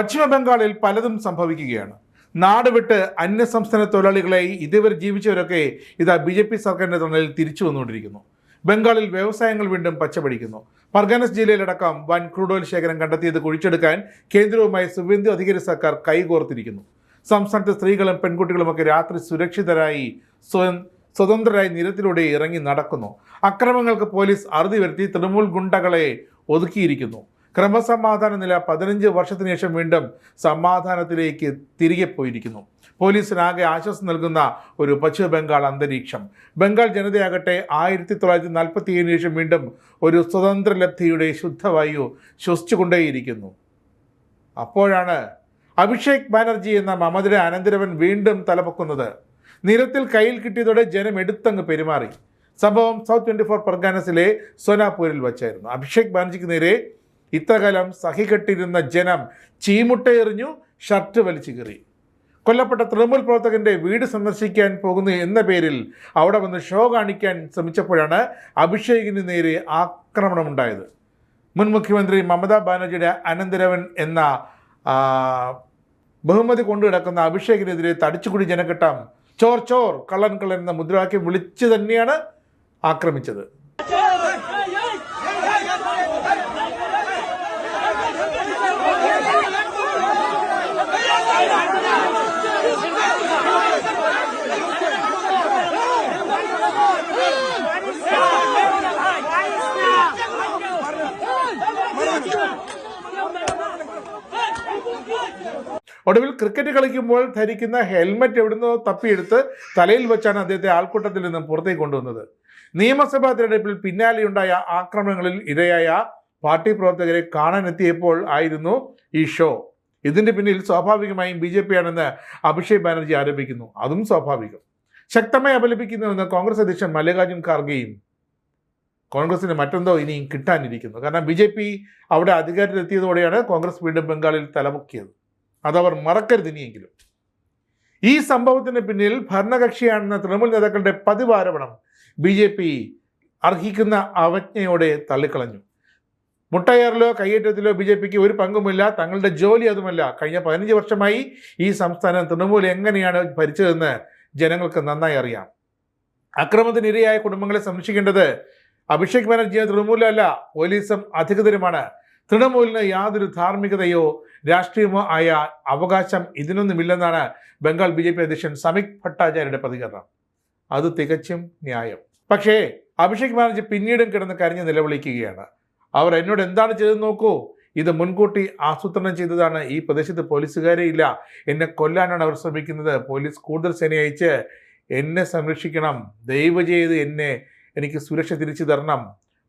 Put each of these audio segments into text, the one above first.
പശ്ചിമ ബംഗാളിൽ പലതും സംഭവിക്കുകയാണ്. നാട് വിട്ട് അന്യസംസ്ഥാന തൊഴിലാളികളായി ഇതുവരെ ജീവിച്ചവരൊക്കെ ഇതാ BJP സർക്കാരിൻ്റെ തണലിൽ തിരിച്ചു വന്നുകൊണ്ടിരിക്കുന്നു. ബംഗാളിൽ വ്യവസായങ്ങൾ വീണ്ടും പച്ചപിടിക്കുന്നു. പർഗാനസ് ജില്ലയിലടക്കം വൻ ക്രൂഡ് ഓയിൽ ശേഖരം കണ്ടെത്തിയത് കുഴിച്ചെടുക്കാൻ കേന്ദ്രവുമായി സുവേന്ദു അധികാരി സർക്കാർ കൈകോർത്തിരിക്കുന്നു. സംസ്ഥാനത്തെ സ്ത്രീകളും പെൺകുട്ടികളുമൊക്കെ രാത്രി സുരക്ഷിതരായി സ്വതന്ത്രരായി നിരത്തിലൂടെ ഇറങ്ങി നടക്കുന്നു. അക്രമങ്ങൾക്ക് പോലീസ് അറുതി വരുത്തി തൃണമൂൽ ഗുണ്ടകളെ ഒതുക്കിയിരിക്കുന്നു. ക്രമസമാധാന നില 15 വർഷത്തിന് ശേഷം വീണ്ടും സമാധാനത്തിലേക്ക് തിരികെ പോയിരിക്കുന്നു. പോലീസിനാകെ ആശ്വാസം നൽകുന്ന ഒരു പശ്ചിമ ബംഗാൾ അന്തരീക്ഷം. ബംഗാൾ ജനതയാകട്ടെ 1947 ശേഷം വീണ്ടും ഒരു സ്വതന്ത്ര ലബ്ധിയുടെ ശുദ്ധവായു ശ്വസിച്ചുകൊണ്ടേയിരിക്കുന്നു. അപ്പോഴാണ് അഭിഷേക് ബാനർജി എന്ന മമതയുടെ അനന്തരവൻ വീണ്ടും തലപൊക്കുന്നത്. നിരത്തിൽ കയ്യിൽ കിട്ടിയതോടെ ജനം എടുത്തങ്ങ് പെരുമാറി. സംഭവം സൗത്ത് 24 പർഗാനസിലെ സോനാപൂരിൽ വച്ചായിരുന്നു. അഭിഷേക് ബാനർജിക്ക് നേരെ ഇത്രകാലം സഹികെട്ടിരുന്ന ജനം ചീമുട്ടയെറിഞ്ഞു, ഷർട്ട് വലിച്ചു കീറി. കൊല്ലപ്പെട്ട തൃണമൂൽ പ്രവർത്തകന്റെ വീട് സന്ദർശിക്കാൻ പോകുന്നു എന്ന പേരിൽ അവിടെ വന്ന് ഷോ കാണിക്കാൻ ശ്രമിച്ചപ്പോഴാണ് അഭിഷേകിന് നേരെ ആക്രമണമുണ്ടായത്. മുൻ മുഖ്യമന്ത്രി മമതാ ബാനർജിയുടെ അനന്തരവൻ എന്ന ബഹുമതി കൊണ്ടു കിടക്കുന്ന അഭിഷേകിനെതിരെ തടിച്ചുകൂടി ജനക്കൂട്ടം ചോർ ചോർ കള്ളൻ കള്ളൻ എന്ന മുദ്രാവാക്യം വിളിച്ചു തന്നെയാണ് ആക്രമിച്ചത്. ഒടുവിൽ ക്രിക്കറ്റ് കളിക്കുമ്പോൾ ധരിക്കുന്ന ഹെൽമറ്റ് എവിടുന്നോ തപ്പിയെടുത്ത് തലയിൽ വെച്ചാണ് അദ്ദേഹത്തെ ആൾക്കൂട്ടത്തിൽ നിന്നും പുറത്തേക്ക് കൊണ്ടുവന്നത്. നിയമസഭാ തിരഞ്ഞെടുപ്പിൽ പിന്നാലെയുണ്ടായ ആക്രമണങ്ങളിൽ ഇരയായ പാർട്ടി പ്രവർത്തകരെ കാണാനെത്തിയപ്പോൾ ആയിരുന്നു ഈ ഷോ. ഇതിൻ്റെ പിന്നിൽ സ്വാഭാവികമായും BJP ആണെന്ന് അഭിഷേക് ബാനർജി ആരോപിക്കുന്നു. അതും സ്വാഭാവികം. ശക്തമായി അപലപിക്കുന്നുവെന്ന് കോൺഗ്രസ് അധ്യക്ഷൻ മല്ലികാർജുൻ ഖാർഗെയും. കോൺഗ്രസിന് മറ്റെന്തോ ഇനിയും കിട്ടാനിരിക്കുന്നു. കാരണം BJP അവിടെ അധികാരത്തിലെത്തിയതോടെയാണ് കോൺഗ്രസ് വീണ്ടും ബംഗാളിൽ തലമുക്കിയത്. അതവർ മറക്കരുത് ഇനിയെങ്കിലും. ഈ സംഭവത്തിന് പിന്നിൽ ഭരണകക്ഷിയാണെന്ന തൃണമൂൽ നേതാക്കളുടെ പതിവ് ആരോപണം BJP അർഹിക്കുന്ന അവജ്ഞയോടെ തള്ളിക്കളഞ്ഞു. മുട്ടയേറിലോ കയ്യേറ്റത്തിലോ BJPക്ക് ഒരു പങ്കുമില്ല. തങ്ങളുടെ ജോലി അതുമല്ല. കഴിഞ്ഞ 15 വർഷമായി ഈ സംസ്ഥാനം തൃണമൂൽ എങ്ങനെയാണ് ഭരിച്ചതെന്ന് ജനങ്ങൾക്ക് നന്നായി അറിയാം. അക്രമത്തിനിരയായ കുടുംബങ്ങളെ സംരക്ഷിക്കേണ്ടത് അഭിഷേക് ബാനർജിയോ തൃണമൂലല്ല, പോലീസും അധികൃതരുമാണ്. തൃണമൂലിന് യാതൊരു ധാർമ്മികതയോ രാഷ്ട്രീയമോ ആയ അവകാശം ഇതിനൊന്നുമില്ലെന്നാണ് ബംഗാൾ BJP അധ്യക്ഷൻ സമീക് ഭട്ടാചാര്യയുടെ പ്രതികരണം. അത് തികച്ചും ന്യായം. പക്ഷേ അഭിഷേക് ബാനർജി പിന്നീടും കിടന്ന് കരഞ്ഞ് നിലവിളിക്കുകയാണ്. അവർ എന്നോട് എന്താണ് ചെയ്തെന്ന് നോക്കൂ, ഇത് മുൻകൂട്ടി ആസൂത്രണം ചെയ്തതാണ്. ഈ പ്രദേശത്ത് പോലീസുകാരെ ഇല്ല, എന്നെ കൊല്ലാനാണ് അവർ ശ്രമിക്കുന്നത്. പോലീസ് കൂടുതൽ സേന അയച്ച് എന്നെ സംരക്ഷിക്കണം, ദയവ് ചെയ്ത് എനിക്ക് സുരക്ഷ തിരിച്ചു തരണം.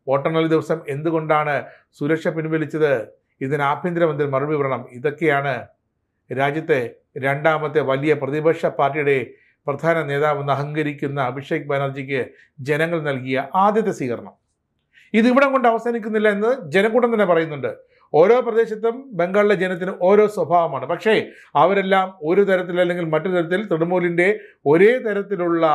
വോട്ടെണ്ണൽ ദിവസം എന്തുകൊണ്ടാണ് സുരക്ഷ പിൻവലിച്ചത്? ഇതിന് ആഭ്യന്തരമന്ത്രി മറുപടി പറയണം. ഇതൊക്കെയാണ് രാജ്യത്തെ രണ്ടാമത്തെ വലിയ പ്രതിപക്ഷ പാർട്ടിയുടെ പ്രധാന നേതാവെന്ന് അഹങ്കരിക്കുന്ന അഭിഷേക് ബാനർജിക്ക് ജനങ്ങൾ നൽകിയ ആദ്യത്തെ സ്വീകരണം. ഇതിവിടം കൊണ്ട് അവസാനിക്കുന്നില്ല എന്ന് ജനക്കൂട്ടം തന്നെ പറയുന്നുണ്ട്. ഓരോ പ്രദേശത്തും ബംഗാളിലെ ജനത്തിന് ഓരോ സ്വഭാവമാണ്. പക്ഷേ അവരെല്ലാം ഒരു തരത്തിൽ അല്ലെങ്കിൽ മറ്റൊരു തരത്തിൽ തൃണമൂലിൻ്റെ ഒരേ തരത്തിലുള്ള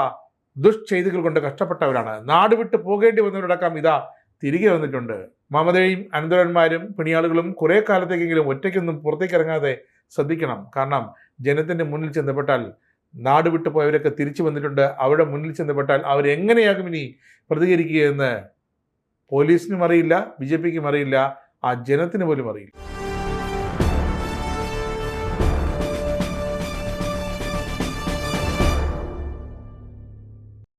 ദുഷ്ചെയ്തികൾ കൊണ്ട് കഷ്ടപ്പെട്ടവരാണ്. നാട് വിട്ട് പോകേണ്ടി വന്നവരടക്കം ഇതാ തിരികെ വന്നിട്ടുണ്ട്. മമതയും അനന്തരന്മാരും പിണിയാളുകളും കുറേ കാലത്തേക്കെങ്കിലും ഒറ്റയ്ക്കൊന്നും പുറത്തേക്ക് ഇറങ്ങാതെ ശ്രദ്ധിക്കണം. കാരണം ജനത്തിൻ്റെ മുന്നിൽ ചെന്നപ്പെട്ടാൽ, നാട് വിട്ടു പോയവരൊക്കെ തിരിച്ചു വന്നിട്ടുണ്ട്, അവിടെ മുന്നിൽ ചെന്നപ്പെട്ടാൽ അവരെങ്ങനെയാകും ഇനി പ്രതികരിക്കുകയെന്ന് പോലീസിനും അറിയില്ല, BJPക്കും അറിയില്ല, ആ ജനത്തിന് പോലും അറിയില്ല.